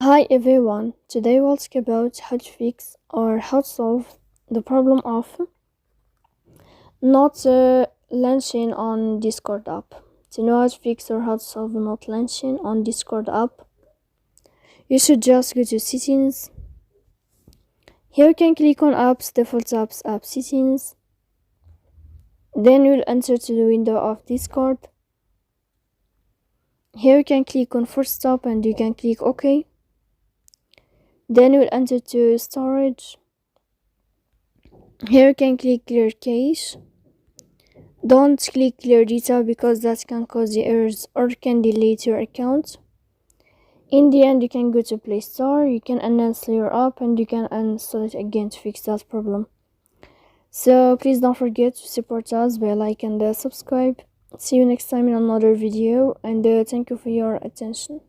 Hi everyone, today we'll talk about how to fix or how to solve the problem of not launching on Discord app. To know how to fix or how to solve not launching on Discord app, you should just go to settings. Here you can click on apps, default apps, app settings. Then you'll enter to the window of Discord. Here you can click on force stop and you can click OK. Then you'll enter to storage. Here you can click clear cache. Don't click clear data because that can cause the errors or can delete your account. In the end, you can go to Play Store, you can uninstall your app and you can uninstall it again to fix that problem. So please don't forget to support us by like and subscribe. See you next time in another video, and thank you for your attention.